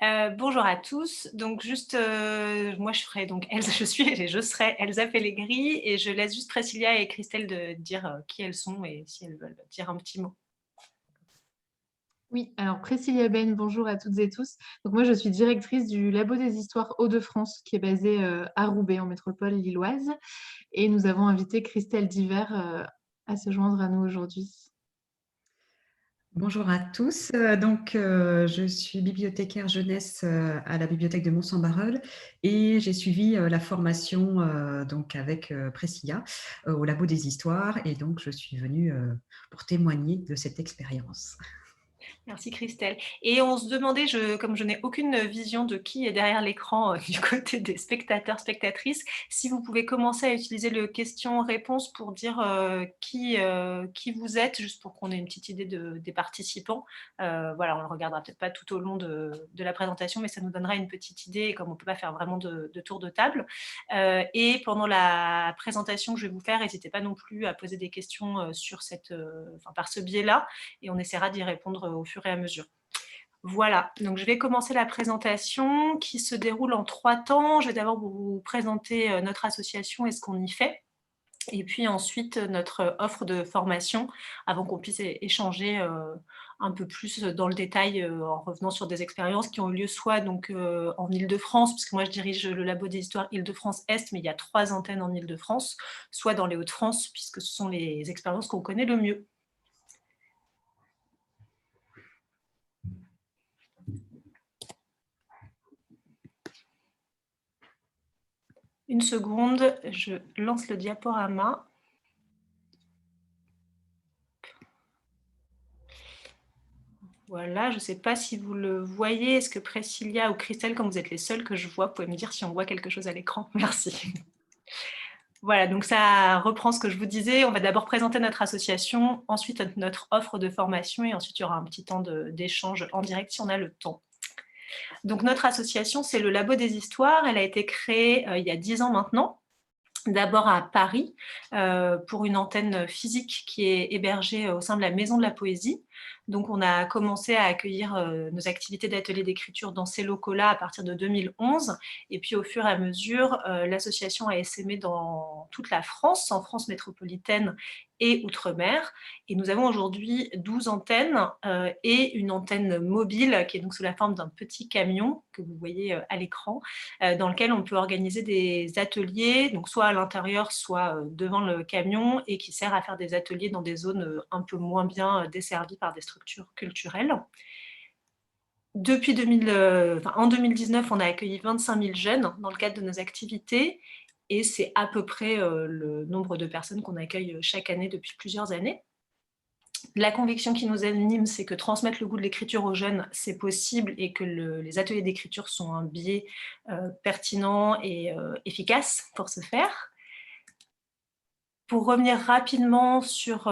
Bonjour à tous. Donc juste, moi je ferai donc Elsa je serai Elsa Pellegri et je laisse juste Priscilla et Christelle de dire, qui elles sont et si elles veulent dire un petit mot. Oui, alors Priscilla Ben, bonjour à toutes et tous. Donc moi, je suis directrice du Labo des Histoires Hauts-de-France, qui est basé à Roubaix, en métropole lilloise. Et nous avons invité Christelle Diver à se joindre à nous aujourd'hui. Bonjour à tous. Je suis bibliothécaire jeunesse à la bibliothèque de Mons-en-Barœul et j'ai suivi la formation avec Priscilla au Labo des Histoires et donc je suis venue pour témoigner de cette expérience. Merci Christelle. Et on se demandait, comme je n'ai aucune vision de qui est derrière l'écran du côté des spectateurs, spectatrices, si vous pouvez commencer à utiliser le question-réponse pour dire qui vous êtes, juste pour qu'on ait une petite idée des participants. Voilà, on ne le regardera peut-être pas tout au long de la présentation, mais ça nous donnera une petite idée, comme on ne peut pas faire vraiment de tour de table. Et pendant la présentation que je vais vous faire, n'hésitez pas non plus à poser des questions par ce biais-là, et on essaiera d'y répondre au fur et à mesure. Voilà, donc je vais commencer la présentation qui se déroule en 3 temps. Je vais d'abord vous présenter notre association et ce qu'on y fait, et puis ensuite notre offre de formation avant qu'on puisse échanger un peu plus dans le détail en revenant sur des expériences qui ont eu lieu soit donc, en Île-de-France, puisque moi je dirige le Labo des Histoires Île-de-France-Est, mais il y a 3 antennes en Île-de-France, soit dans les Hauts-de-France, puisque ce sont les expériences qu'on connaît le mieux. Une seconde, je lance le diaporama. Voilà, je ne sais pas si vous le voyez. Est-ce que Priscilla ou Christelle, comme vous êtes les seules que je vois, vous pouvez me dire si on voit quelque chose à l'écran? Merci. Voilà, donc ça reprend ce que je vous disais. On va d'abord présenter notre association, ensuite notre offre de formation et ensuite il y aura un petit temps d'échange en direct si on a le temps. Donc notre association, c'est le Labo des Histoires. Elle a été créée il y a 10 ans maintenant. D'abord à Paris, pour une antenne physique qui est hébergée au sein de la Maison de la Poésie. Donc on a commencé à accueillir nos activités d'atelier d'écriture dans ces locaux-là à partir de 2011. Et puis au fur et à mesure, l'association a essaimé dans toute la France, en France métropolitaine et outre-mer. Et nous avons aujourd'hui 12 antennes et une antenne mobile qui est donc sous la forme d'un petit camion que vous voyez à l'écran, dans lequel on peut organiser des ateliers, donc soit à l'intérieur, soit devant le camion, et qui sert à faire des ateliers dans des zones un peu moins bien desservies par des structures culturelles. En 2019, on a accueilli 25 000 jeunes dans le cadre de nos activités, et c'est à peu près le nombre de personnes qu'on accueille chaque année depuis plusieurs années. La conviction qui nous anime, c'est que transmettre le goût de l'écriture aux jeunes, c'est possible, et que les ateliers d'écriture sont un biais pertinent et efficace pour ce faire. Pour revenir rapidement sur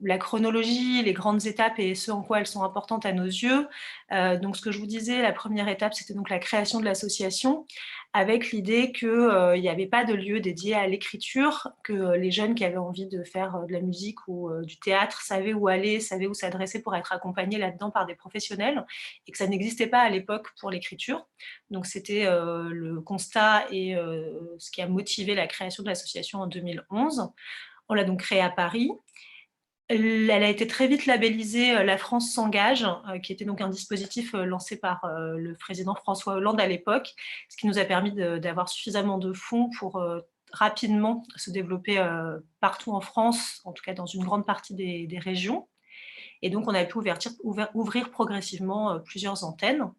la chronologie, les grandes étapes et ce en quoi elles sont importantes à nos yeux, donc ce que je vous disais, la première étape, c'était donc la création de l'association, avec l'idée qu'il n'y avait pas de lieu dédié à l'écriture, que les jeunes qui avaient envie de faire de la musique ou du théâtre savaient où aller, savaient où s'adresser pour être accompagnés là-dedans par des professionnels, et que ça n'existait pas à l'époque pour l'écriture. Donc c'était le constat et ce qui a motivé la création de l'association en 2011. On l'a donc créée à Paris. Elle a été très vite labellisée La France s'engage, qui était donc un dispositif lancé par le président François Hollande à l'époque, ce qui nous a permis d'avoir suffisamment de fonds pour rapidement se développer partout en France, en tout cas dans une grande partie des régions. Et donc on a pu ouvrir progressivement plusieurs antennes.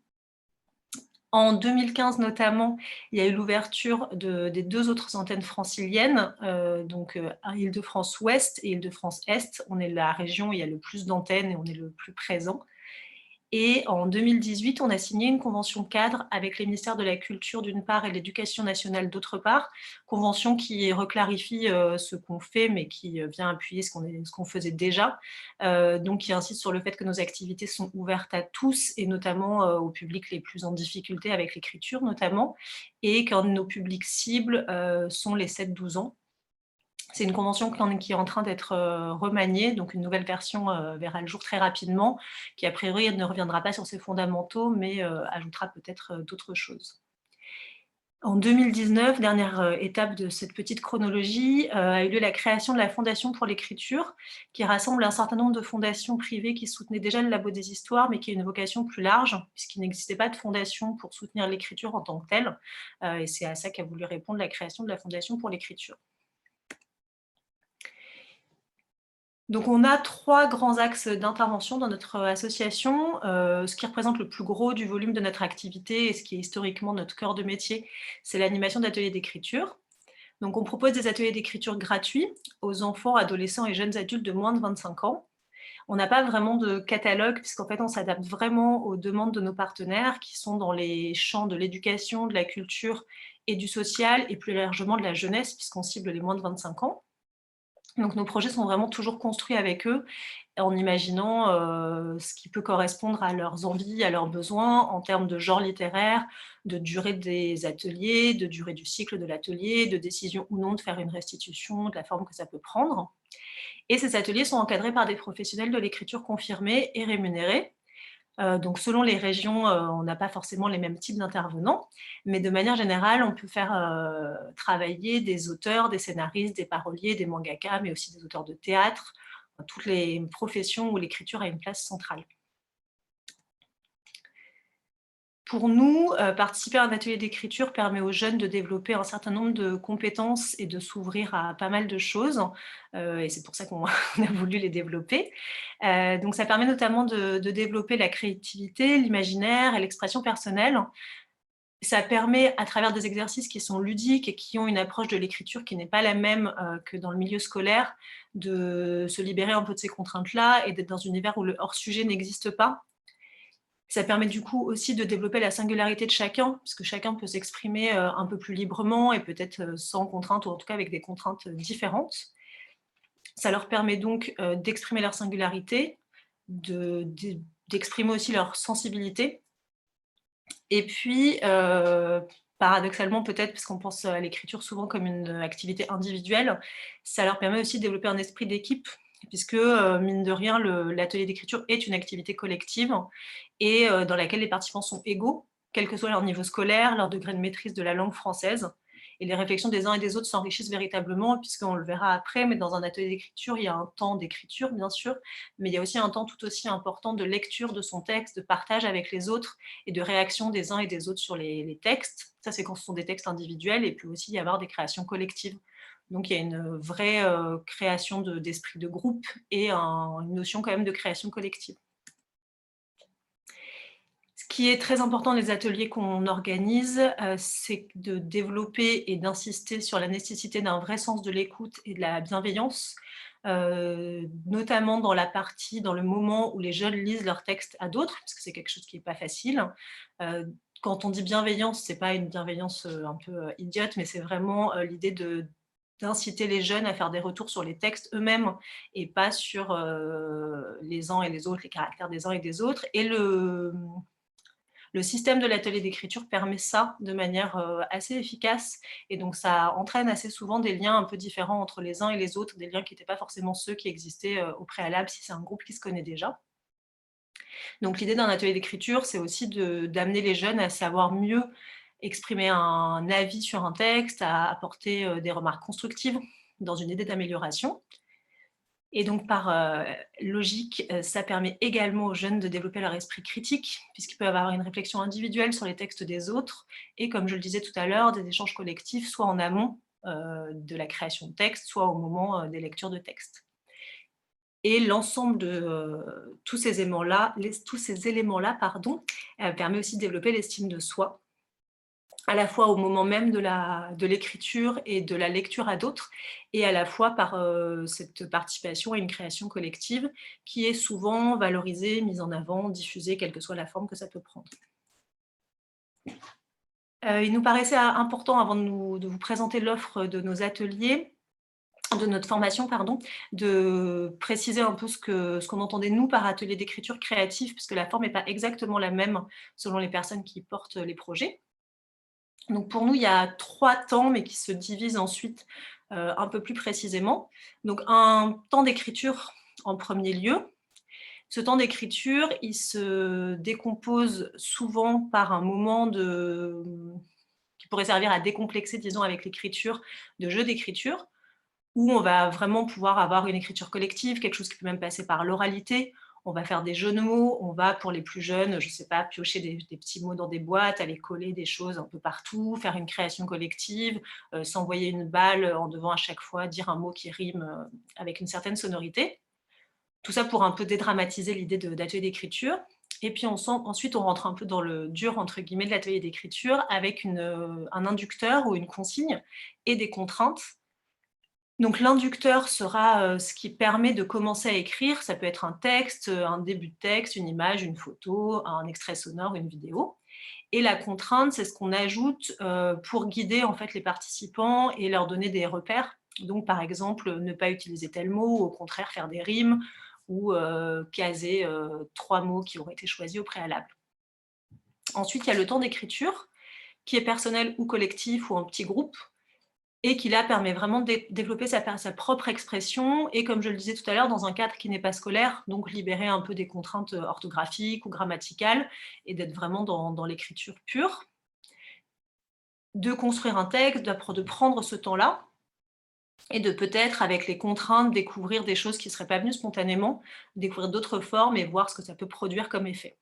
En 2015 notamment, il y a eu l'ouverture des 2 autres antennes franciliennes, à Île-de-France Ouest et Île-de-France Est. On est la région où il y a le plus d'antennes et on est le plus présent. Et en 2018, on a signé une convention cadre avec les ministères de la Culture d'une part et de l'Éducation nationale d'autre part, convention qui reclarifie ce qu'on fait, mais qui vient appuyer ce qu'on faisait déjà, donc qui insiste sur le fait que nos activités sont ouvertes à tous, et notamment aux publics les plus en difficulté avec l'écriture notamment, et que nos publics cibles sont les 7-12 ans. C'est une convention qui est en train d'être remaniée, donc une nouvelle version verra le jour très rapidement, qui a priori ne reviendra pas sur ses fondamentaux, mais ajoutera peut-être d'autres choses. En 2019, dernière étape de cette petite chronologie, a eu lieu la création de la Fondation pour l'écriture, qui rassemble un certain nombre de fondations privées qui soutenaient déjà le Labo des Histoires, mais qui a une vocation plus large, puisqu'il n'existait pas de fondation pour soutenir l'écriture en tant que telle. Et c'est à ça qu'a voulu répondre la création de la Fondation pour l'écriture. Donc on a 3 grands axes d'intervention dans notre association. Ce qui représente le plus gros du volume de notre activité et ce qui est historiquement notre cœur de métier, c'est l'animation d'ateliers d'écriture. Donc on propose des ateliers d'écriture gratuits aux enfants, adolescents et jeunes adultes de moins de 25 ans. On n'a pas vraiment de catalogue puisqu'en fait on s'adapte vraiment aux demandes de nos partenaires qui sont dans les champs de l'éducation, de la culture et du social et plus largement de la jeunesse puisqu'on cible les moins de 25 ans. Donc nos projets sont vraiment toujours construits avec eux, en imaginant ce qui peut correspondre à leurs envies, à leurs besoins, en termes de genre littéraire, de durée des ateliers, de durée du cycle de l'atelier, de décision ou non de faire une restitution, de la forme que ça peut prendre. Et ces ateliers sont encadrés par des professionnels de l'écriture confirmés et rémunérés. Donc selon les régions, on n'a pas forcément les mêmes types d'intervenants, mais de manière générale, on peut faire travailler des auteurs, des scénaristes, des paroliers, des mangakas, mais aussi des auteurs de théâtre, toutes les professions où l'écriture a une place centrale. Pour nous, participer à un atelier d'écriture permet aux jeunes de développer un certain nombre de compétences et de s'ouvrir à pas mal de choses. Et c'est pour ça qu'on a voulu les développer. Donc ça permet notamment de développer la créativité, l'imaginaire et l'expression personnelle. Ça permet, à travers des exercices qui sont ludiques et qui ont une approche de l'écriture qui n'est pas la même que dans le milieu scolaire, de se libérer un peu de ces contraintes-là et d'être dans un univers où le hors-sujet n'existe pas. Ça permet du coup aussi de développer la singularité de chacun, puisque chacun peut s'exprimer un peu plus librement et peut-être sans contrainte, ou en tout cas avec des contraintes différentes. Ça leur permet donc d'exprimer leur singularité, d'exprimer aussi leur sensibilité. Et puis, paradoxalement peut-être, parce qu'on pense à l'écriture souvent comme une activité individuelle, ça leur permet aussi de développer un esprit d'équipe, puisque, mine de rien, l'atelier d'écriture est une activité collective et dans laquelle les participants sont égaux, quel que soit leur niveau scolaire, leur degré de maîtrise de la langue française. Et les réflexions des uns et des autres s'enrichissent véritablement, puisqu'on le verra après, mais dans un atelier d'écriture, il y a un temps d'écriture, bien sûr, mais il y a aussi un temps tout aussi important de lecture de son texte, de partage avec les autres et de réaction des uns et des autres sur les textes. Ça, c'est quand ce sont des textes individuels, et puis aussi y avoir des créations collectives. Donc il y a une vraie création d'esprit de groupe et une notion quand même de création collective. Ce qui est très important dans les ateliers qu'on organise, c'est de développer et d'insister sur la nécessité d'un vrai sens de l'écoute et de la bienveillance, notamment dans le moment où les jeunes lisent leurs textes à d'autres, parce que c'est quelque chose qui n'est pas facile. Quand on dit bienveillance, ce n'est pas une bienveillance un peu idiote, mais c'est vraiment l'idée d'inciter les jeunes à faire des retours sur les textes eux-mêmes et pas sur les uns et les autres, les caractères des uns et des autres. Et le système de l'atelier d'écriture permet ça de manière assez efficace, et donc ça entraîne assez souvent des liens un peu différents entre les uns et les autres, des liens qui n'étaient pas forcément ceux qui existaient au préalable si c'est un groupe qui se connaît déjà. Donc l'idée d'un atelier d'écriture, c'est aussi d'amener les jeunes à savoir mieux exprimer un avis sur un texte, à apporter des remarques constructives dans une idée d'amélioration. Et donc, par logique, ça permet également aux jeunes de développer leur esprit critique, puisqu'ils peuvent avoir une réflexion individuelle sur les textes des autres, et comme je le disais tout à l'heure, des échanges collectifs, soit en amont de la création de texte, soit au moment des lectures de texte. Et l'ensemble de tous ces éléments-là, permet aussi de développer l'estime de soi, à la fois au moment même de l'écriture et de la lecture à d'autres, et à la fois par cette participation à une création collective qui est souvent valorisée, mise en avant, diffusée, quelle que soit la forme que ça peut prendre. Il nous paraissait important, avant de vous présenter l'offre de nos ateliers, de notre formation, de préciser un peu ce qu'on entendait nous par atelier d'écriture créative, puisque la forme n'est pas exactement la même selon les personnes qui portent les projets. Donc pour nous, il y a 3 temps, mais qui se divisent ensuite un peu plus précisément. Donc un temps d'écriture en premier lieu. Ce temps d'écriture, il se décompose souvent par un moment qui pourrait servir à décomplexer, disons, avec l'écriture, de jeu d'écriture, où on va vraiment pouvoir avoir une écriture collective, quelque chose qui peut même passer par l'oralité. On va faire des jeux de mots, on va, pour les plus jeunes, je ne sais pas, piocher des petits mots dans des boîtes, aller coller des choses un peu partout, faire une création collective, s'envoyer une balle en devant à chaque fois dire un mot qui rime avec une certaine sonorité. Tout ça pour un peu dédramatiser l'idée d'atelier d'écriture. Et puis ensuite, on rentre un peu dans le dur, entre guillemets, de l'atelier d'écriture avec un inducteur ou une consigne et des contraintes. Donc l'inducteur sera ce qui permet de commencer à écrire. Ça peut être un texte, un début de texte, une image, une photo, un extrait sonore, une vidéo. Et la contrainte, c'est ce qu'on ajoute pour guider en fait les participants et leur donner des repères. Donc par exemple, ne pas utiliser tel mot, ou au contraire faire des rimes, ou caser 3 mots qui auraient été choisis au préalable. Ensuite, il y a le temps d'écriture, qui est personnel ou collectif ou en petit groupe, et qui là permet vraiment de développer sa propre expression, et comme je le disais tout à l'heure, dans un cadre qui n'est pas scolaire, donc libérer un peu des contraintes orthographiques ou grammaticales, et d'être vraiment dans l'écriture pure. De construire un texte, de prendre ce temps-là, et de peut-être, avec les contraintes, découvrir des choses qui ne seraient pas venues spontanément, découvrir d'autres formes et voir ce que ça peut produire comme effet.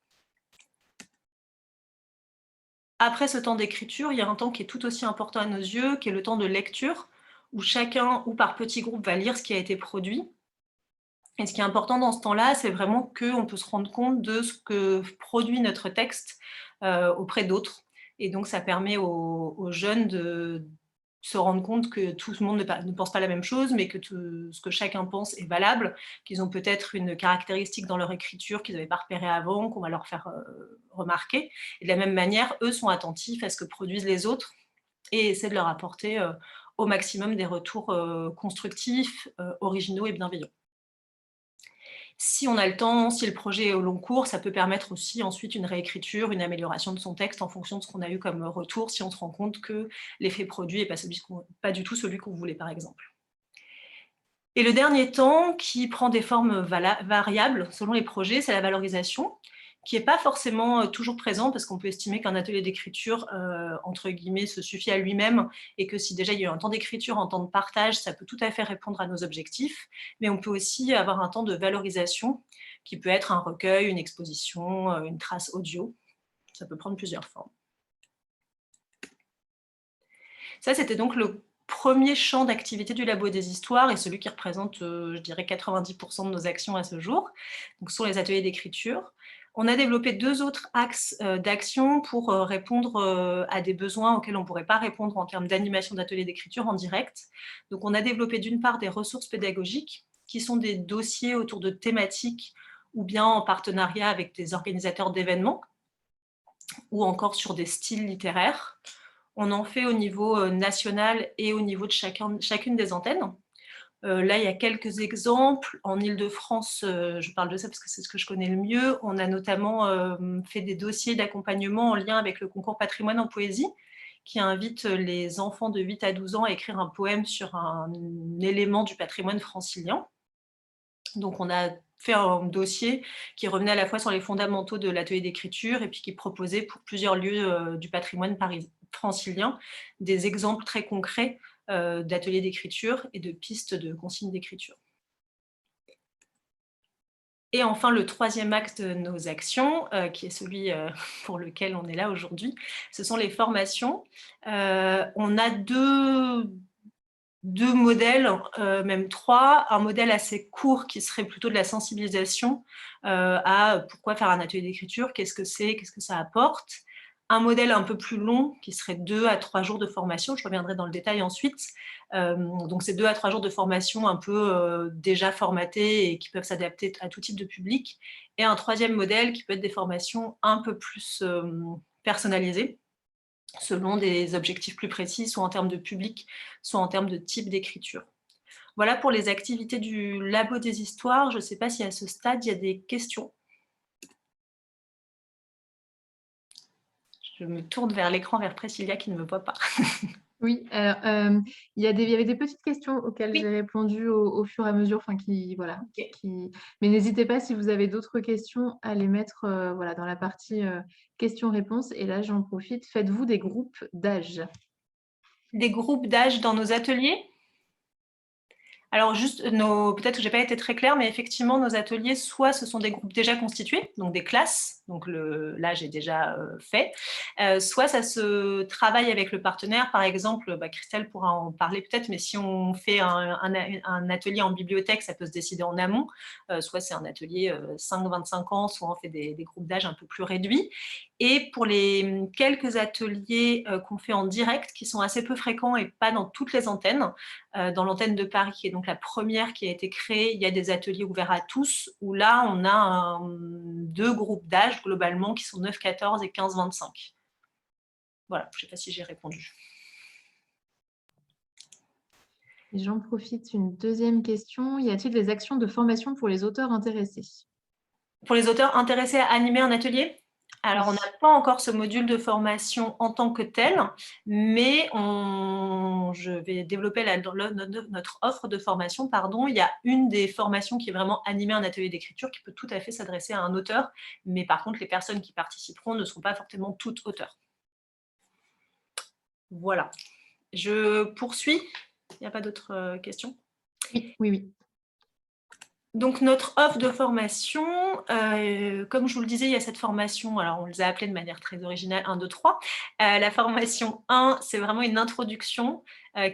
Après ce temps d'écriture, il y a un temps qui est tout aussi important à nos yeux, qui est le temps de lecture, où chacun, ou par petits groupes, va lire ce qui a été produit. Et ce qui est important dans ce temps-là, c'est vraiment qu'on peut se rendre compte de ce que produit notre texte auprès d'autres. Et donc, ça permet aux jeunes de se rendre compte que tout le monde ne pense pas la même chose, mais que ce que chacun pense est valable, qu'ils ont peut-être une caractéristique dans leur écriture qu'ils n'avaient pas repérée avant, qu'on va leur faire remarquer. Et de la même manière, eux sont attentifs à ce que produisent les autres et essaient de leur apporter au maximum des retours constructifs, originaux et bienveillants. Si on a le temps, si le projet est au long cours, ça peut permettre aussi ensuite une réécriture, une amélioration de son texte en fonction de ce qu'on a eu comme retour, si on se rend compte que l'effet produit n'est pas du tout celui qu'on voulait, par exemple. Et le dernier temps, qui prend des formes variables selon les projets, c'est la valorisation, qui n'est pas forcément toujours présent, parce qu'on peut estimer qu'un atelier d'écriture, entre guillemets, se suffit à lui-même, et que si déjà il y a eu un temps d'écriture, un temps de partage, ça peut tout à fait répondre à nos objectifs. Mais on peut aussi avoir un temps de valorisation, qui peut être un recueil, une exposition, une trace audio. Ça peut prendre plusieurs formes. Ça, c'était donc le premier champ d'activité du Labo des Histoires, et celui qui représente, je dirais, 90% de nos actions à ce jour. Donc, ce sont les ateliers d'écriture. On a développé 2 autres axes d'action pour répondre à des besoins auxquels on ne pourrait pas répondre en termes d'animation d'ateliers d'écriture en direct. Donc, on a développé d'une part des ressources pédagogiques, qui sont des dossiers autour de thématiques, ou bien en partenariat avec des organisateurs d'événements, ou encore sur des styles littéraires. On en fait au niveau national et au niveau de chacune des antennes. Là, il y a quelques exemples. En Île-de-France, je parle de ça parce que c'est ce que je connais le mieux. On a notamment fait des dossiers d'accompagnement en lien avec le concours Patrimoine en poésie, qui invite les enfants de 8 à 12 ans à écrire un poème sur un élément du patrimoine francilien. Donc, on a fait un dossier qui revenait à la fois sur les fondamentaux de l'atelier d'écriture et puis qui proposait pour plusieurs lieux du patrimoine francilien des exemples très concrets d'ateliers d'écriture et de pistes de consignes d'écriture. Et enfin, le troisième axe de nos actions, qui est celui pour lequel on est là aujourd'hui, ce sont les formations. On a deux modèles, même 3. Un modèle assez court qui serait plutôt de la sensibilisation à pourquoi faire un atelier d'écriture, qu'est-ce que c'est, qu'est-ce que ça apporte. Un modèle un peu plus long qui serait 2 à 3 jours de formation, je reviendrai dans le détail ensuite. Donc c'est 2 à 3 jours de formation un peu déjà formatés et qui peuvent s'adapter à tout type de public. Et un troisième modèle qui peut être des formations un peu plus personnalisées, selon des objectifs plus précis, soit en termes de public, soit en termes de type d'écriture. Voilà pour les activités du Labo des Histoires. Je ne sais pas si à ce stade, il y a des questions. Je me tourne vers l'écran, vers Priscilla qui ne me voit pas. Oui, alors, il y avait des petites questions auxquelles Oui, j'ai répondu au fur et à mesure, enfin voilà, ok. mais n'hésitez pas si vous avez d'autres questions à les mettre, voilà, dans la partie, questions-réponses et là, j'en profite. Faites-vous des groupes d'âge? Des groupes d'âge dans nos ateliers? Alors juste, peut-être que j'ai pas été très claire, mais effectivement, nos ateliers, soit ce sont des groupes déjà constitués, donc des classes, donc l'âge est déjà fait, soit ça se travaille avec le partenaire. Par exemple, Christelle pourra en parler peut-être, mais si on fait un atelier en bibliothèque, ça peut se décider en amont. Soit c'est un atelier 5-25 ans, soit on fait des groupes d'âge un peu plus réduits. Et pour les quelques ateliers qu'on fait en direct, qui sont assez peu fréquents et pas dans toutes les antennes, dans l'antenne de Paris, qui est donc la première qui a été créée, il y a des ateliers ouverts à tous, où là, on a 2 groupes d'âge, globalement, qui sont 9-14 et 15-25. Voilà, je ne sais pas si j'ai répondu. Et j'en profite, une deuxième question. Y a-t-il des actions de formation pour les auteurs intéressés? Pour les auteurs intéressés à animer un atelier? Alors, on n'a pas encore ce module de formation en tant que tel, mais je vais développer notre offre de formation. Pardon. Il y a une des formations qui est vraiment animer un atelier d'écriture qui peut tout à fait s'adresser à un auteur, mais par contre, les personnes qui participeront ne seront pas forcément toutes auteurs. Voilà. Je poursuis. Il n'y a pas d'autres questions? Oui, oui, oui. Donc, notre offre de formation, comme je vous le disais, il y a cette formation, alors on les a appelées de manière très originale 1, 2, 3. La formation 1, c'est vraiment une introduction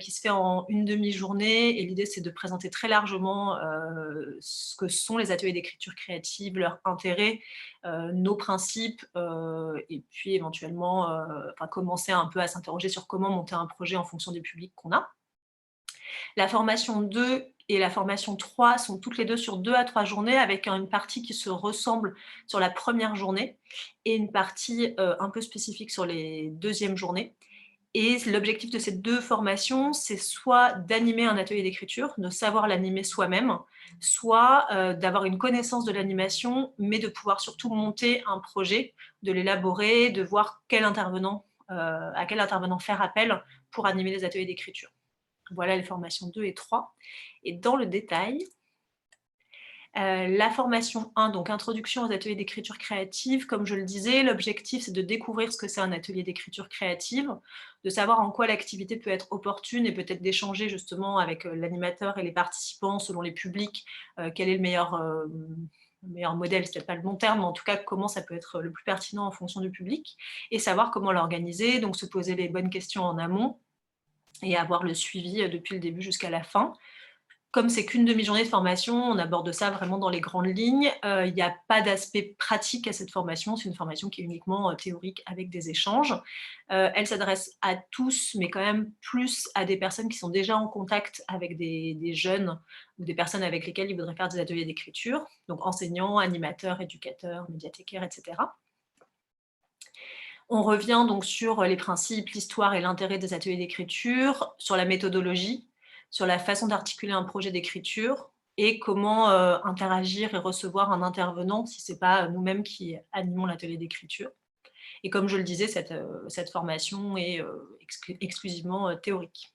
qui se fait en une demi-journée et l'idée, c'est de présenter très largement ce que sont les ateliers d'écriture créative, leur intérêt, nos principes et puis éventuellement commencer un peu à s'interroger sur comment monter un projet en fonction du public qu'on a. La formation 2 et la formation 3 sont toutes les deux sur 2 à 3 journées avec une partie qui se ressemble sur la première journée et une partie un peu spécifique sur les deuxièmes journées. Et l'objectif de ces 2 formations, c'est soit d'animer un atelier d'écriture, de savoir l'animer soi-même, soit d'avoir une connaissance de l'animation, mais de pouvoir surtout monter un projet, de l'élaborer, de voir à quel intervenant faire appel pour animer les ateliers d'écriture. Voilà les formations 2 et 3. Et dans le détail, la formation 1, donc introduction aux ateliers d'écriture créative, comme je le disais, l'objectif c'est de découvrir ce que c'est un atelier d'écriture créative, de savoir en quoi l'activité peut être opportune et peut-être d'échanger justement avec l'animateur et les participants selon les publics, quel est le meilleur modèle, c'est peut-être pas le bon terme, mais en tout cas comment ça peut être le plus pertinent en fonction du public, et savoir comment l'organiser, donc se poser les bonnes questions en amont, et avoir le suivi depuis le début jusqu'à la fin. Comme c'est qu'une demi-journée de formation, on aborde ça vraiment dans les grandes lignes. Il n'y a pas d'aspect pratique à cette formation, c'est une formation qui est uniquement théorique avec des échanges. Elle s'adresse à tous, mais quand même plus à des personnes qui sont déjà en contact avec des jeunes ou des personnes avec lesquelles ils voudraient faire des ateliers d'écriture, donc enseignants, animateurs, éducateurs, médiathécaires, etc. On revient donc sur les principes, l'histoire et l'intérêt des ateliers d'écriture, sur la méthodologie, sur la façon d'articuler un projet d'écriture et comment interagir et recevoir un intervenant si ce n'est pas nous-mêmes qui animons l'atelier d'écriture. Et comme je le disais, cette formation est exclusivement théorique.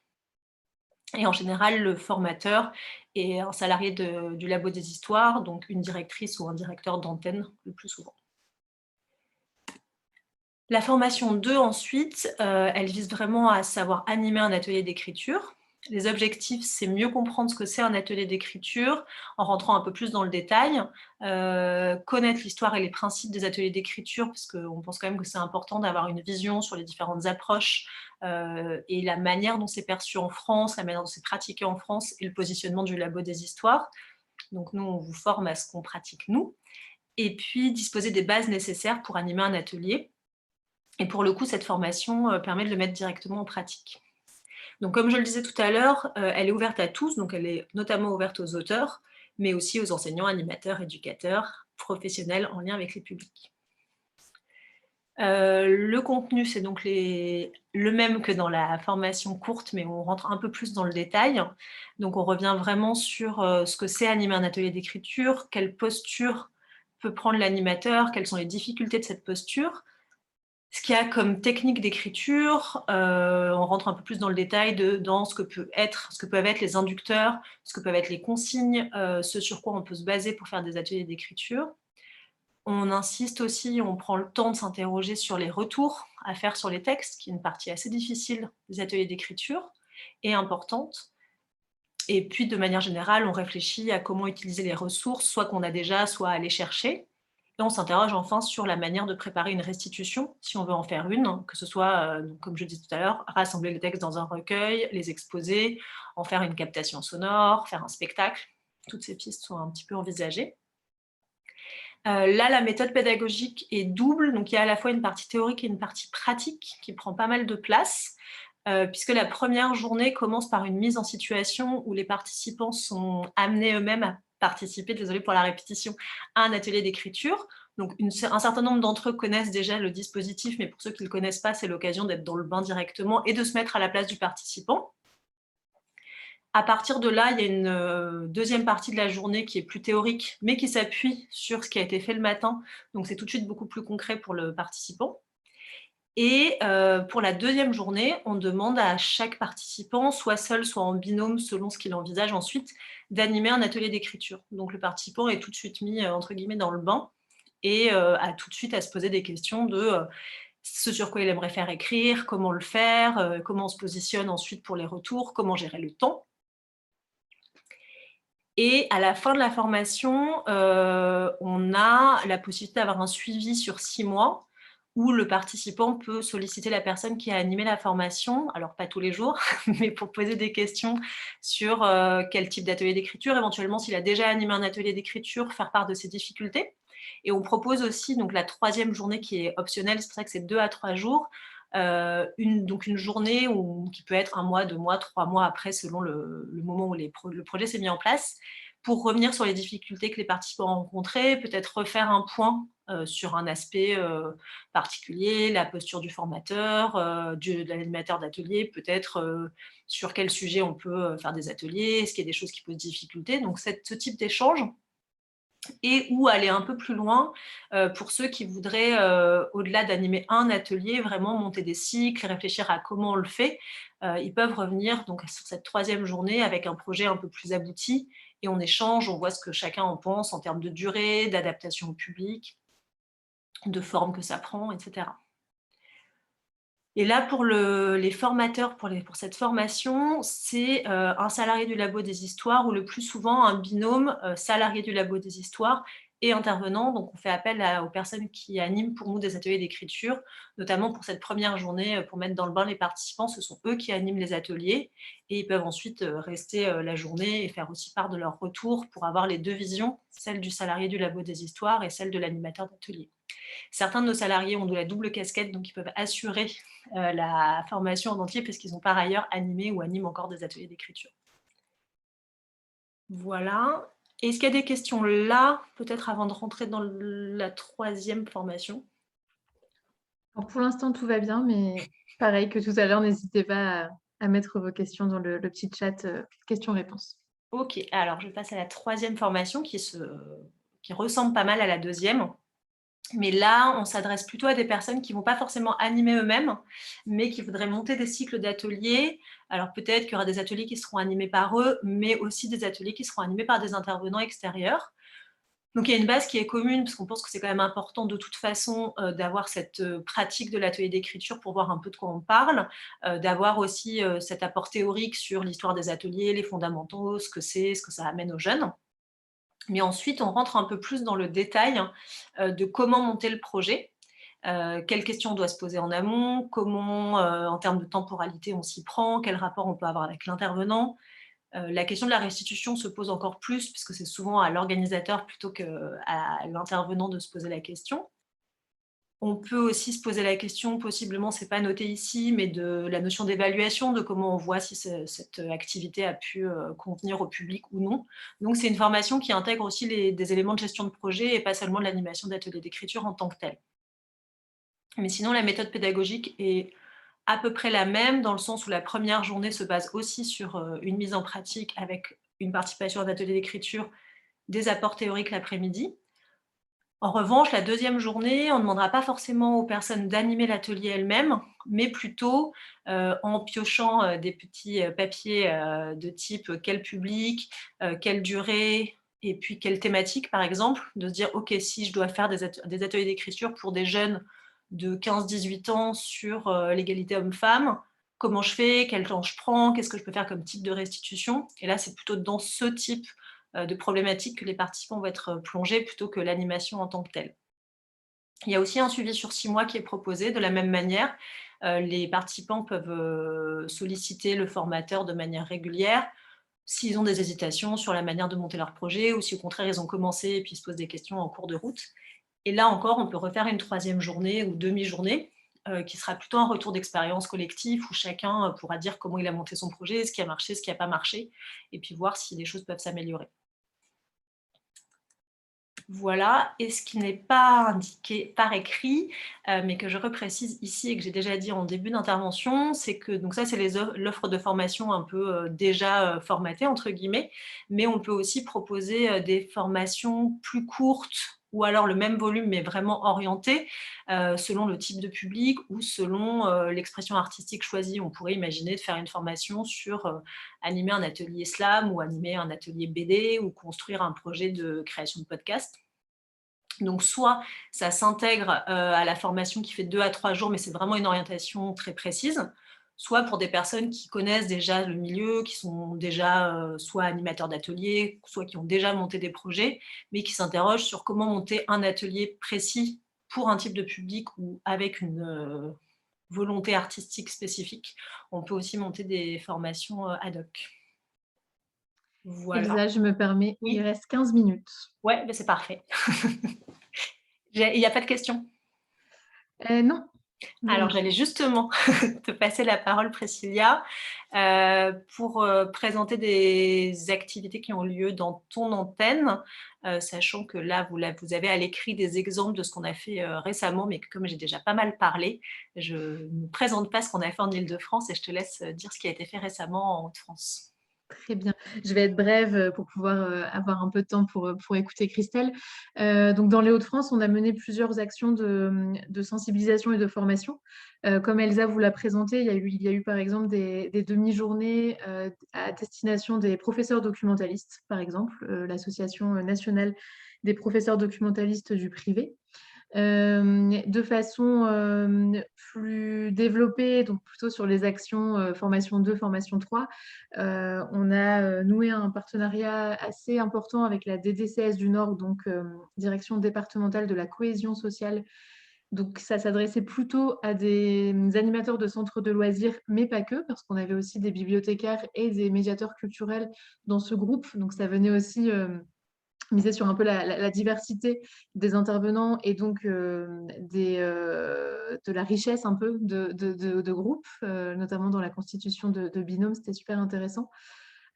Et en général, le formateur est un salarié du Labo des Histoires, donc une directrice ou un directeur d'antenne le plus souvent. La formation 2 ensuite, elle vise vraiment à savoir animer un atelier d'écriture. Les objectifs, c'est mieux comprendre ce que c'est un atelier d'écriture en rentrant un peu plus dans le détail, connaître l'histoire et les principes des ateliers d'écriture, parce qu'on pense quand même que c'est important d'avoir une vision sur les différentes approches et la manière dont c'est perçu en France, la manière dont c'est pratiqué en France et le positionnement du Labo des Histoires. Donc nous, on vous forme à ce qu'on pratique nous. Et puis disposer des bases nécessaires pour animer un atelier. Et pour le coup, cette formation permet de le mettre directement en pratique. Donc, comme je le disais tout à l'heure, elle est ouverte à tous, donc elle est notamment ouverte aux auteurs, mais aussi aux enseignants, animateurs, éducateurs, professionnels en lien avec les publics. Le contenu, c'est donc le même que dans la formation courte, mais on rentre un peu plus dans le détail. Donc, on revient vraiment sur ce que c'est animer un atelier d'écriture, quelle posture peut prendre l'animateur, quelles sont les difficultés de cette posture, ce qu'il y a comme technique d'écriture. On rentre un peu plus dans le détail dans ce que peuvent être les inducteurs, ce que peuvent être les consignes, ce sur quoi on peut se baser pour faire des ateliers d'écriture. On insiste aussi, on prend le temps de s'interroger sur les retours à faire sur les textes, qui est une partie assez difficile des ateliers d'écriture et importante. Et puis, de manière générale, on réfléchit à comment utiliser les ressources, soit qu'on a déjà, soit à aller chercher. Et on s'interroge enfin sur la manière de préparer une restitution, si on veut en faire une, que ce soit, comme je disais tout à l'heure, rassembler les textes dans un recueil, les exposer, en faire une captation sonore, faire un spectacle. Toutes ces pistes sont un petit peu envisagées. Là, la méthode pédagogique est double, donc il y a à la fois une partie théorique et une partie pratique qui prend pas mal de place, puisque la première journée commence par une mise en situation où les participants sont amenés eux-mêmes à participer, désolée pour la répétition, à un atelier d'écriture. Donc un certain nombre d'entre eux connaissent déjà le dispositif, mais pour ceux qui ne le connaissent pas, c'est l'occasion d'être dans le bain directement et de se mettre à la place du participant. À partir de là, il y a une deuxième partie de la journée qui est plus théorique, mais qui s'appuie sur ce qui a été fait le matin. Donc, c'est tout de suite beaucoup plus concret pour le participant. Et pour la deuxième journée, on demande à chaque participant, soit seul, soit en binôme, selon ce qu'il envisage ensuite, d'animer un atelier d'écriture. Donc, le participant est tout de suite mis, entre guillemets, dans le bain et a tout de suite à se poser des questions de ce sur quoi il aimerait faire écrire, comment le faire, comment on se positionne ensuite pour les retours, comment gérer le temps. Et à la fin de la formation, on a la possibilité d'avoir un suivi sur 6 mois où le participant peut solliciter la personne qui a animé la formation, alors pas tous les jours, mais pour poser des questions sur quel type d'atelier d'écriture, éventuellement s'il a déjà animé un atelier d'écriture, faire part de ses difficultés. Et on propose aussi donc la 3e journée qui est optionnelle, c'est pour ça que c'est 2 à 3 jours, donc une journée qui peut être 1 mois, 2 mois, 3 mois après, selon le moment où le projet s'est mis en place, pour revenir sur les difficultés que les participants ont rencontrées, peut-être refaire un point sur un aspect particulier, la posture du formateur, de l'animateur d'atelier, peut-être sur quel sujet on peut faire des ateliers, est-ce qu'il y a des choses qui posent difficulté. Donc ce type d'échange, et ou aller un peu plus loin pour ceux qui voudraient, au-delà d'animer un atelier, vraiment monter des cycles, réfléchir à comment on le fait. Ils peuvent revenir donc sur cette 3e journée avec un projet un peu plus abouti et on échange, on voit ce que chacun en pense en termes de durée, d'adaptation au public, de forme que ça prend, etc. Et là, pour les formateurs, pour cette formation, c'est un salarié du Labo des Histoires ou le plus souvent un binôme salarié du Labo des Histoires et intervenant. Donc, on fait appel aux personnes qui animent pour nous des ateliers d'écriture, notamment pour cette première journée, pour mettre dans le bain les participants. Ce sont eux qui animent les ateliers et ils peuvent ensuite rester la journée et faire aussi part de leur retour pour avoir les 2 visions, celle du salarié du Labo des Histoires et celle de l'animateur d'atelier. Certains de nos salariés ont de la double casquette, donc ils peuvent assurer la formation en entier puisqu'ils ont par ailleurs animé ou animent encore des ateliers d'écriture. Voilà. Est-ce qu'il y a des questions là, peut-être avant de rentrer dans la 3e formation? Alors, pour l'instant, tout va bien, mais pareil que tout à l'heure, n'hésitez pas à mettre vos questions dans le petit chat questions-réponses. Ok, alors je passe à la 3e formation qui ressemble pas mal à la 2e. Mais là, on s'adresse plutôt à des personnes qui ne vont pas forcément animer eux-mêmes, mais qui voudraient monter des cycles d'ateliers. Alors peut-être qu'il y aura des ateliers qui seront animés par eux, mais aussi des ateliers qui seront animés par des intervenants extérieurs. Donc il y a une base qui est commune, parce qu'on pense que c'est quand même important de toute façon d'avoir cette pratique de l'atelier d'écriture pour voir un peu de quoi on parle, d'avoir aussi cet apport théorique sur l'histoire des ateliers, les fondamentaux, ce que ça amène aux jeunes. Mais ensuite, on rentre un peu plus dans le détail de comment monter le projet, quelles questions on doit se poser en amont, comment, en termes de temporalité, on s'y prend, quel rapport on peut avoir avec l'intervenant. La question de la restitution se pose encore plus, puisque c'est souvent à l'organisateur plutôt qu'à l'intervenant de se poser la question. On peut aussi se poser la question, possiblement, c'est pas noté ici, mais de la notion d'évaluation, de comment on voit si cette activité a pu convenir au public ou non. Donc, c'est une formation qui intègre aussi des éléments de gestion de projet et pas seulement de l'animation d'ateliers d'écriture en tant que tel. Mais sinon, la méthode pédagogique est à peu près la même, dans le sens où la première journée se base aussi sur une mise en pratique avec une participation à un atelier d'écriture, des apports théoriques l'après-midi. En revanche, la deuxième journée, on ne demandera pas forcément aux personnes d'animer l'atelier elles-mêmes, mais plutôt en piochant des petits papiers de type quel public, quelle durée, et puis quelle thématique, par exemple, de se dire, OK, si je dois faire des ateliers d'écriture pour des jeunes de 15-18 ans sur l'égalité homme-femme, comment je fais, quel temps je prends, qu'est-ce que je peux faire comme type de restitution. Et là, c'est plutôt dans ce type de problématiques que les participants vont être plongés plutôt que l'animation en tant que telle. Il y a aussi un suivi sur 6 mois qui est proposé de la même manière. Les participants peuvent solliciter le formateur de manière régulière s'ils ont des hésitations sur la manière de monter leur projet ou si au contraire ils ont commencé et puis ils se posent des questions en cours de route. Et là encore, on peut refaire une troisième journée ou demi-journée qui sera plutôt un retour d'expérience collectif où chacun pourra dire comment il a monté son projet, ce qui a marché, ce qui n'a pas marché, et puis voir si les choses peuvent s'améliorer. Voilà, et ce qui n'est pas indiqué par écrit, mais que je reprécise ici et que j'ai déjà dit en début d'intervention, c'est que, donc ça c'est l'offre de formation un peu déjà formatée, entre guillemets, mais on peut aussi proposer des formations plus courtes ou alors le même volume mais vraiment orienté selon le type de public ou selon l'expression artistique choisie. On pourrait imaginer de faire une formation sur animer un atelier slam ou animer un atelier BD ou construire un projet de création de podcast. Donc, soit ça s'intègre à la formation qui fait 2 à 3 jours, mais c'est vraiment une orientation très précise, soit pour des personnes qui connaissent déjà le milieu, qui sont déjà soit animateurs d'ateliers, soit qui ont déjà monté des projets, mais qui s'interrogent sur comment monter un atelier précis pour un type de public ou avec une volonté artistique spécifique. On peut aussi monter des formations ad hoc. Voilà. Elsa, je me permets, Oui. il reste 15 minutes. Ouais, ben c'est parfait. Il n'y a pas de questions? Non. Alors, j'allais justement te passer la parole, Priscilla, pour présenter des activités qui ont lieu dans ton antenne, sachant que là, vous avez à l'écrit des exemples de ce qu'on a fait récemment, mais que comme j'ai déjà pas mal parlé, je ne présente pas ce qu'on a fait en Île-de-France et je te laisse dire ce qui a été fait récemment en Haute-France. Très bien. Je vais être brève pour pouvoir avoir un peu de temps pour écouter Christelle. Donc, dans les Hauts-de-France, on a mené plusieurs actions de sensibilisation et de formation. Comme Elsa vous l'a présenté, il y a eu par exemple des demi-journées à destination des professeurs documentalistes, par exemple, l'Association nationale des professeurs documentalistes du privé. De façon plus développée, donc plutôt sur les actions formation 2, formation 3, on a noué un partenariat assez important avec la DDCS du Nord, donc Direction départementale de la cohésion sociale. Donc ça s'adressait plutôt à des animateurs de centres de loisirs, mais pas que, parce qu'on avait aussi des bibliothécaires et des médiateurs culturels dans ce groupe. Donc ça venait aussi miser sur un peu la diversité des intervenants et donc de la richesse un peu de groupes, notamment dans la constitution de binômes. C'était super intéressant.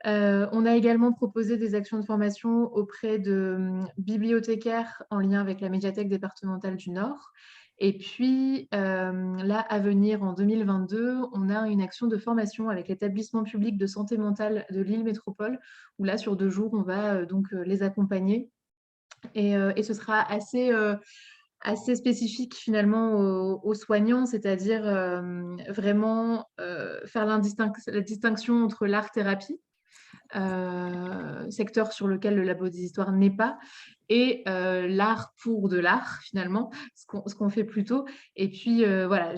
On a également proposé des actions de formation auprès de bibliothécaires en lien avec la médiathèque départementale du Nord. Et puis, là, à venir en 2022, on a une action de formation avec l'établissement public de santé mentale de Lille Métropole, où là, sur 2 jours, on va donc les accompagner. Et ce sera assez spécifique finalement aux soignants, c'est-à-dire vraiment faire la distinction entre l'art-thérapie, secteur sur lequel le Labo des Histoires n'est pas, et l'art pour de l'art, finalement, ce qu'on fait plutôt. Et puis, voilà,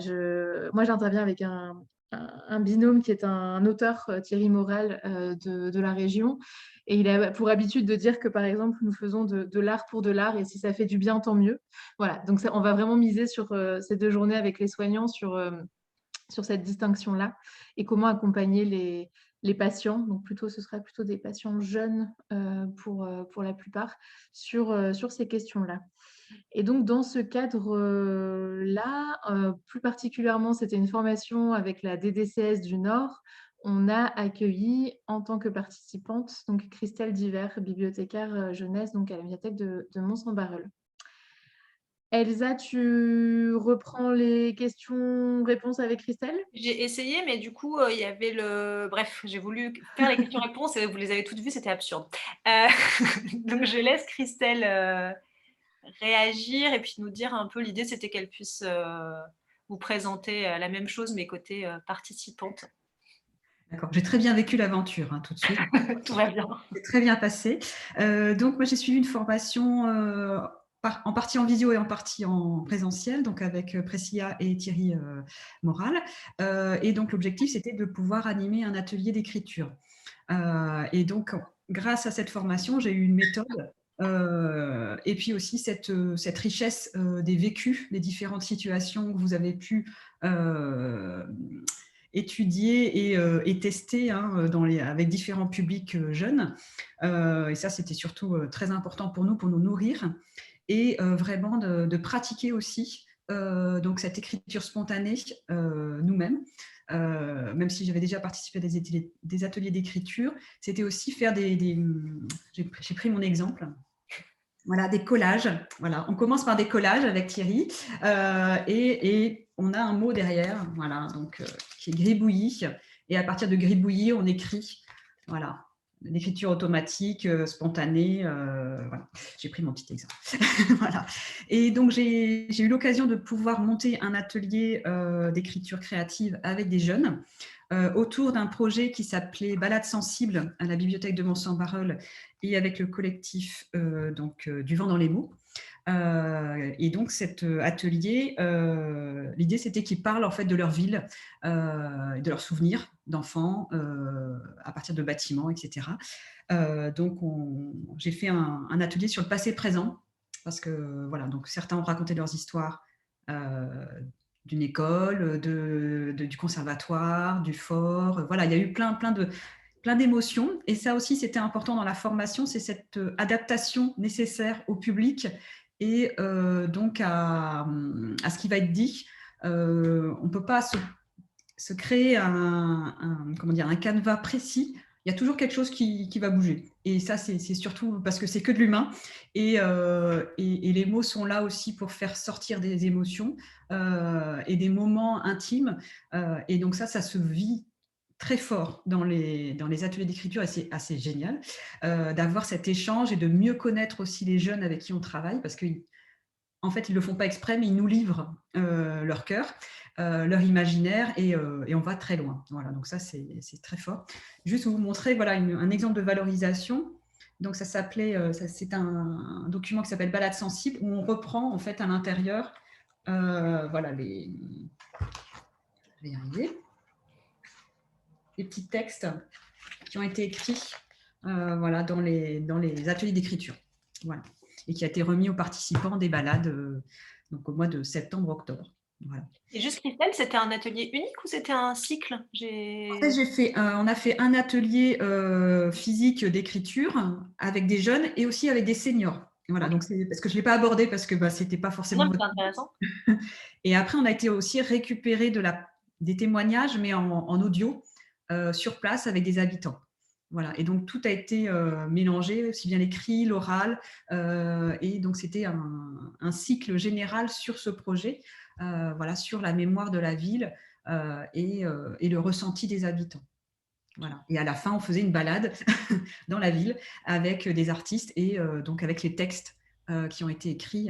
moi, j'interviens avec un binôme qui est un auteur, Thierry Moral, de la région. Et il a pour habitude de dire que, par exemple, nous faisons de l'art pour de l'art, et si ça fait du bien, tant mieux. Voilà, donc on va vraiment miser sur ces 2 journées avec les soignants, sur cette distinction-là, et comment accompagner les patients. Donc ce sera plutôt des patients jeunes pour la plupart sur ces questions-là. Et donc dans ce cadre-là, plus particulièrement, c'était une formation avec la DDCS du Nord. On a accueilli en tant que participante donc Christelle Diver, bibliothécaire jeunesse donc à la médiathèque de Mons-en-Barœul. Elsa, tu reprends les questions-réponses avec Christelle? J'ai essayé, mais du coup, il y avait le... Bref, j'ai voulu faire les questions-réponses et vous les avez toutes vues, c'était absurde. Donc, je laisse Christelle réagir et puis nous dire un peu, l'idée c'était qu'elle puisse vous présenter la même chose mais côté participante. D'accord, j'ai très bien vécu l'aventure, hein, tout de suite. Tout va bien. C'est très bien passé. Donc, moi, j'ai suivi une formation en partie en visio et en partie en présentiel, donc avec Priscilla et Thierry Moral. Et donc, l'objectif, c'était de pouvoir animer un atelier d'écriture. Et donc, grâce à cette formation, j'ai eu une méthode et puis aussi cette richesse des vécus, des différentes situations que vous avez pu étudier et tester hein, avec différents publics jeunes. Et ça, c'était surtout très important pour nous nourrir et vraiment de pratiquer aussi donc cette écriture spontanée nous-mêmes. Même si j'avais déjà participé à des ateliers d'écriture, c'était aussi faire j'ai pris mon exemple. Voilà, des collages. Voilà, on commence par des collages avec Thierry et on a un mot derrière, voilà, donc qui est gribouillis. Et à partir de gribouillis, on écrit. Voilà, l'écriture automatique, spontanée. Voilà, j'ai pris mon petit exemple. Voilà. Et donc j'ai eu l'occasion de pouvoir monter un atelier d'écriture créative avec des jeunes. Autour d'un projet qui s'appelait Balade sensible à la bibliothèque de Mons-en-Barœul et avec le collectif du vent dans les mots. Et donc cet atelier, l'idée c'était qu'ils parlent en fait de leur ville, de leurs souvenirs d'enfants à partir de bâtiments, etc. Donc j'ai fait un atelier sur le passé présent parce que voilà, donc certains ont raconté leurs histoires d'une école, du conservatoire, du fort. Voilà, il y a eu plein d'émotions. Et ça aussi, c'était important dans la formation, c'est cette adaptation nécessaire au public et donc à ce qui va être dit. On ne peut pas se créer un canevas précis. Il y a toujours quelque chose qui va bouger. Et ça, c'est surtout parce que c'est que de l'humain. Et les mots sont là aussi pour faire sortir des émotions et des moments intimes. Et donc ça se vit très fort dans les ateliers d'écriture et c'est assez génial d'avoir cet échange et de mieux connaître aussi les jeunes avec qui on travaille parce qu'en fait, ils ne le font pas exprès, mais ils nous livrent leur cœur, leur imaginaire et on va très loin. Voilà, donc ça, c'est très fort. Juste vous montrer voilà, un exemple de valorisation. Donc, ça s'appelait, c'est un document qui s'appelle Balade sensible où on reprend en fait à l'intérieur, voilà, je vais y arriver, les petits textes qui ont été écrits voilà, dans les ateliers d'écriture. Voilà. Et qui a été remis aux participants des balades donc au mois de septembre-octobre. Voilà. Et juste Christelle, c'était un atelier unique ou c'était un cycle? En fait, on a fait un atelier physique d'écriture avec des jeunes et aussi avec des seniors. Voilà, donc parce que je ne l'ai pas abordé parce que c'était pas forcément. Non, c'est intéressant. Et après, on a été aussi récupérer des témoignages, mais en audio, sur place avec des habitants. Voilà. Et donc, tout a été mélangé, aussi bien l'écrit, l'oral. Et donc, c'était un cycle général sur ce projet, voilà, sur la mémoire de la ville et le ressenti des habitants. Voilà. Et à la fin, on faisait une balade dans la ville avec des artistes et donc avec les textes qui ont été écrits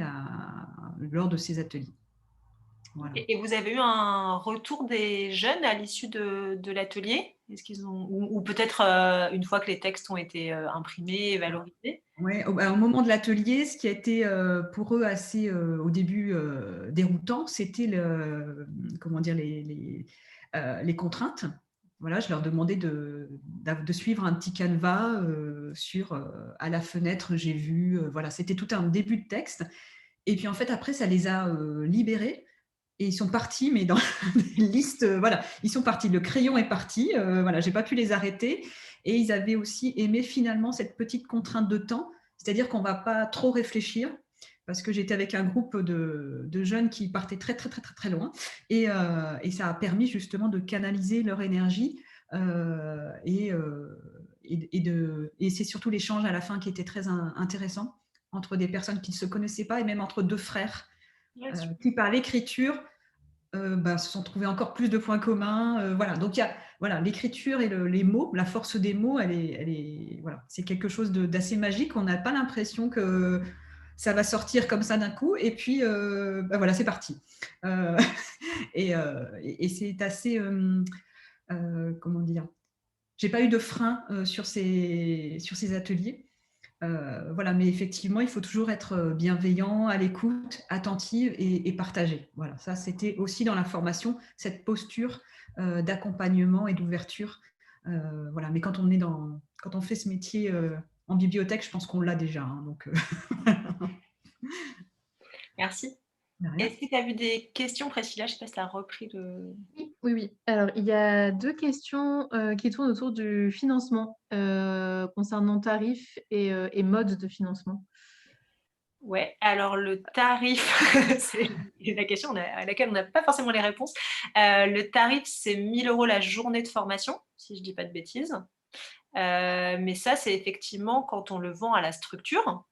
lors de ces ateliers. Voilà. Et vous avez eu un retour des jeunes à l'issue de l'atelier? Est-ce qu'ils ont, ou peut-être une fois que les textes ont été imprimés et valorisés? Ouais, au moment de l'atelier, ce qui a été pour eux assez au début déroutant, c'était comment dire, les contraintes. Voilà, je leur demandais de suivre un petit canevas sur à la fenêtre, j'ai vu, voilà, c'était tout un début de texte. Et puis en fait, après, ça les a libérés. Et ils sont partis, mais dans des listes, voilà, ils sont partis. Le crayon est parti, voilà, j'ai pas pu les arrêter. Et ils avaient aussi aimé finalement cette petite contrainte de temps, c'est-à-dire qu'on va pas trop réfléchir, parce que j'étais avec un groupe de jeunes qui partaient très, très, très, très, très loin. Et ça a permis justement de canaliser leur énergie. Et c'est surtout l'échange à la fin qui était très intéressant entre des personnes qui ne se connaissaient pas et même entre deux frères qui, par l'écriture, se sont trouvés encore plus de points communs. Voilà. Donc, il y a voilà, l'écriture et les mots, la force des mots, voilà, c'est quelque chose d'assez magique. On n'a pas l'impression que ça va sortir comme ça d'un coup, et puis voilà, c'est parti. Et c'est assez, comment dire, j'ai pas eu de frein sur ces ateliers. Voilà, mais effectivement, il faut toujours être bienveillant, à l'écoute, attentive et partager. Voilà, ça, c'était aussi dans la formation, cette posture d'accompagnement et d'ouverture. Voilà, mais quand on fait ce métier en bibliothèque, je pense qu'on l'a déjà. Hein, donc, Merci. rien. Est-ce que tu as vu des questions, Priscilla? Je ne sais pas si tu as repris le... Oui, oui. Alors, il y a 2 questions qui tournent autour du financement concernant tarifs et modes de financement. Ouais, alors le tarif, c'est la question à laquelle on n'a pas forcément les réponses. Le tarif, c'est 1 000 € la journée de formation, si je ne dis pas de bêtises. Mais ça, c'est effectivement quand on le vend à la structure.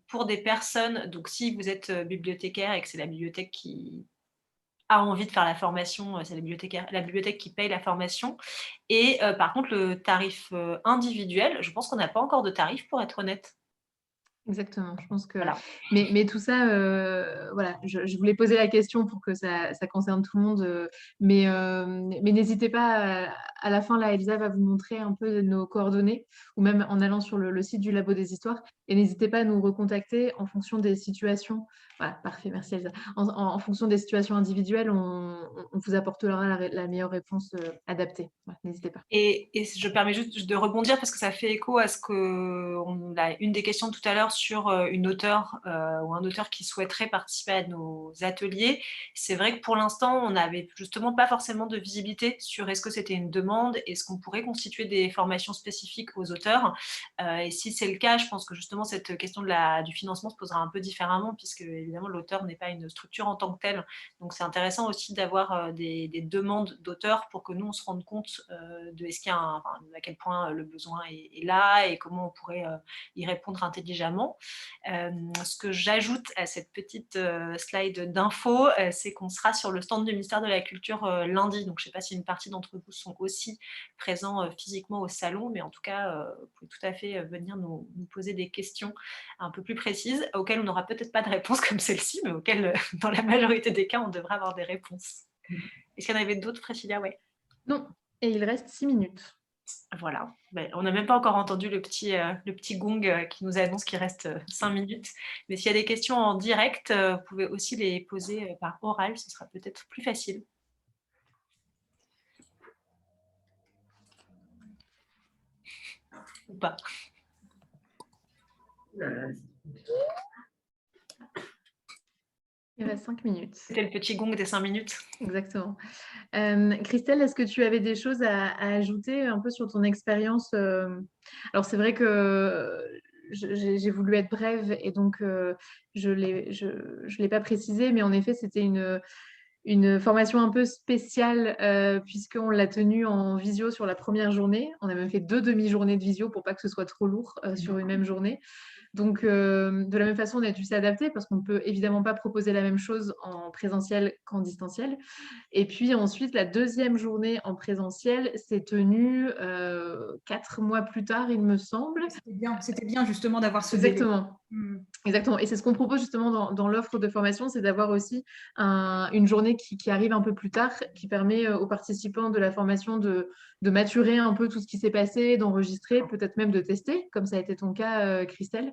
Pour des personnes, donc si vous êtes bibliothécaire et que c'est la bibliothèque qui a envie de faire la formation, c'est la bibliothèque qui paye la formation. Et par contre, le tarif individuel, je pense qu'on n'a pas encore de tarif, pour être honnête. Exactement, je pense que Voilà. mais tout ça, voilà, je voulais poser la question pour que ça concerne tout le monde, mais n'hésitez pas, à la fin, là, Elsa va vous montrer un peu nos coordonnées ou même en allant sur le site du Labo des Histoires et n'hésitez pas à nous recontacter en fonction des situations. Voilà, parfait, merci Elsa. En fonction des situations individuelles, on vous apportera la meilleure réponse, adaptée. Ouais, n'hésitez pas. Et je permets juste de rebondir parce que ça fait écho à ce qu'on a une des questions tout à l'heure sur une auteure ou un auteur qui souhaiterait participer à nos ateliers. C'est vrai que pour l'instant, on n'avait justement pas forcément de visibilité sur est-ce que c'était une demande, est-ce qu'on pourrait constituer des formations spécifiques aux auteurs. Et si c'est le cas, je pense que justement cette question du financement se posera un peu différemment puisque évidemment l'auteur n'est pas une structure en tant que telle. Donc c'est intéressant aussi d'avoir des demandes d'auteurs pour que nous on se rende compte de est-ce qu'il y a à quel point le besoin est là et comment on pourrait y répondre intelligemment. Ce que j'ajoute à cette petite slide d'infos, c'est qu'on sera sur le stand du ministère de la Culture lundi. Donc je ne sais pas si une partie d'entre vous sont aussi présents physiquement au salon, mais en tout cas, vous pouvez tout à fait venir nous poser des questions un peu plus précises, auxquelles on n'aura peut-être pas de réponse comme celle-ci, mais auxquelles, dans la majorité des cas, on devrait avoir des réponses. Est-ce qu'il y en avait d'autres, Priscilla? Ouais. Non, et il reste 6 minutes. Voilà. Ben, on n'a même pas encore entendu le petit gong qui nous annonce qu'il reste 5 minutes. Mais s'il y a des questions en direct, vous pouvez aussi les poser par oral, ce sera peut-être plus facile. Ou pas. Il reste 5 minutes. C'était le petit gong des 5 minutes. Exactement. Christelle, est-ce que tu avais des choses à ajouter un peu sur ton expérience? Alors, c'est vrai que j'ai voulu être brève et donc je ne l'ai pas précisé, mais en effet, c'était une formation un peu spéciale puisqu'on l'a tenue en visio sur la première journée. On a même fait 2 demi-journées de visio pour pas que ce soit trop lourd sur une même journée. Donc, de la même façon, on a dû s'adapter parce qu'on ne peut évidemment pas proposer la même chose en présentiel qu'en distanciel. Et puis ensuite, la deuxième journée en présentiel s'est tenue 4 mois plus tard, il me semble. C'était bien justement d'avoir ce délai. Exactement. Exactement. Et c'est ce qu'on propose justement dans l'offre de formation, c'est d'avoir aussi une journée qui arrive un peu plus tard, qui permet aux participants de la formation de maturer un peu tout ce qui s'est passé, d'enregistrer, peut-être même de tester, comme ça a été ton cas, Christelle.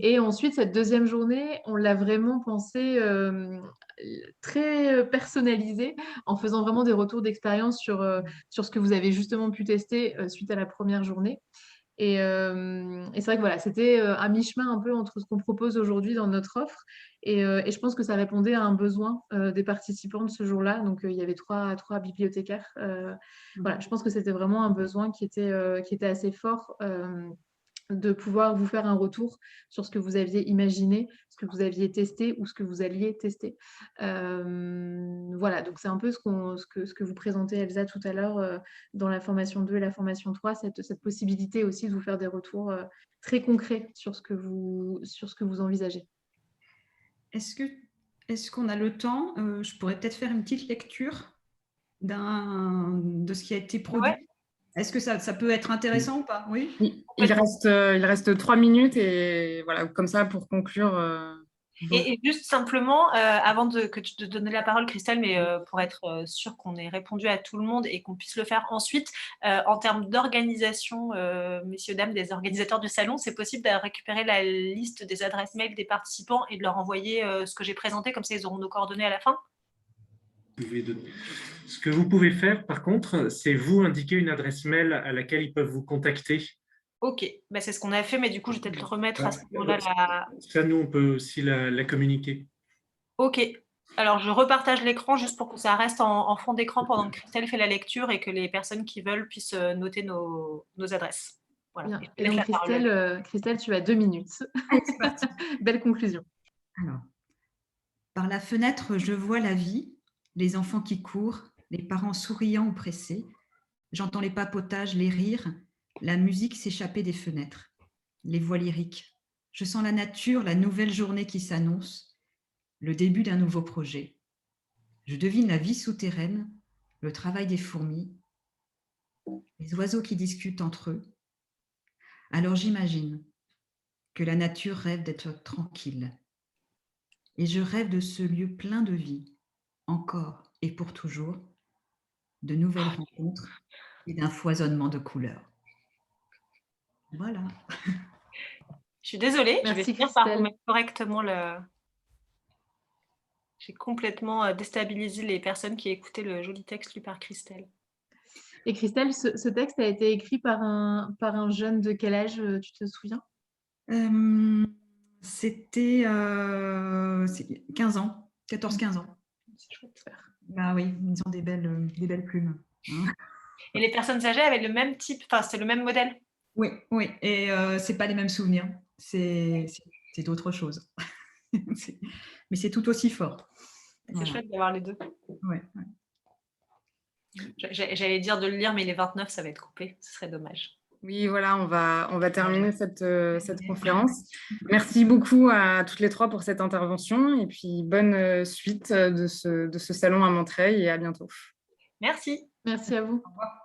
Et ensuite, cette deuxième journée, on l'a vraiment pensée très personnalisée, en faisant vraiment des retours d'expérience sur ce que vous avez justement pu tester suite à la première journée. Et c'est vrai que voilà, c'était un mi-chemin un peu entre ce qu'on propose aujourd'hui dans notre offre et je pense que ça répondait à un besoin des participants de ce jour-là. Donc, il y avait trois bibliothécaires. Voilà, je pense que c'était vraiment un besoin qui était assez fort de pouvoir vous faire un retour sur ce que vous aviez imaginé, ce que vous aviez testé ou ce que vous alliez tester. Voilà, donc c'est un peu ce que vous présentez, Elsa, tout à l'heure dans la formation 2 et la formation 3, cette possibilité aussi de vous faire des retours très concrets sur ce que vous envisagez. Est-ce qu'on a le temps? Je pourrais peut-être faire une petite lecture de ce qui a été produit. Ouais. Est-ce que ça peut être intéressant ou pas? Oui. Il reste 3 minutes et voilà, comme ça pour conclure. Et juste simplement, avant que tu te donnes la parole, Christelle, mais pour être sûr qu'on ait répondu à tout le monde et qu'on puisse le faire ensuite, en termes d'organisation, messieurs, dames, des organisateurs du salon, c'est possible de récupérer la liste des adresses mail des participants et de leur envoyer ce que j'ai présenté, comme ça ils auront nos coordonnées à la fin? Ce que vous pouvez faire, par contre, c'est vous indiquer une adresse mail à laquelle ils peuvent vous contacter. Ok, bah, c'est ce qu'on a fait, mais du coup, je vais peut-être le remettre à ce moment-là. Ça, nous, on peut aussi la communiquer. Ok, alors je repartage l'écran juste pour que ça reste en fond d'écran pendant que Christelle fait la lecture et que les personnes qui veulent puissent noter nos adresses. Voilà. Bien. Et donc, Christelle, tu as 2 minutes. C'est parti. Belle conclusion. Alors, par la fenêtre, je vois la vie, les enfants qui courent, les parents souriants ou pressés. J'entends les papotages, les rires, la musique s'échapper des fenêtres, les voix lyriques. Je sens la nature, la nouvelle journée qui s'annonce, le début d'un nouveau projet. Je devine la vie souterraine, le travail des fourmis, les oiseaux qui discutent entre eux. Alors j'imagine que la nature rêve d'être tranquille. Et je rêve de ce lieu plein de vie, encore et pour toujours, de nouvelles rencontres et d'un foisonnement de couleurs. Voilà. Je suis désolée, Merci, je vais finir Christelle. par remettre correctement le... J'ai complètement déstabilisé les personnes qui écoutaient le joli texte lu par Christelle. Et Christelle, ce texte a été écrit par un jeune de quel âge, tu te souviens? C'était 15 ans, 14-15 ans. C'est chouette. Bah oui, ils ont des belles plumes. Hein. Et les personnes âgées avaient le même type, enfin c'est le même modèle? Oui, et c'est pas les mêmes souvenirs, c'est d'autres choses. Mais c'est tout aussi fort. C'est chouette d'avoir les deux. Ouais. J'allais dire de le lire, mais les 29, ça va être coupé. Ce serait dommage. Oui, voilà, on va terminer cette conférence. Merci beaucoup à toutes les trois pour cette intervention et puis bonne suite de ce salon à Montreuil et à bientôt. Merci. Merci à vous. Au revoir.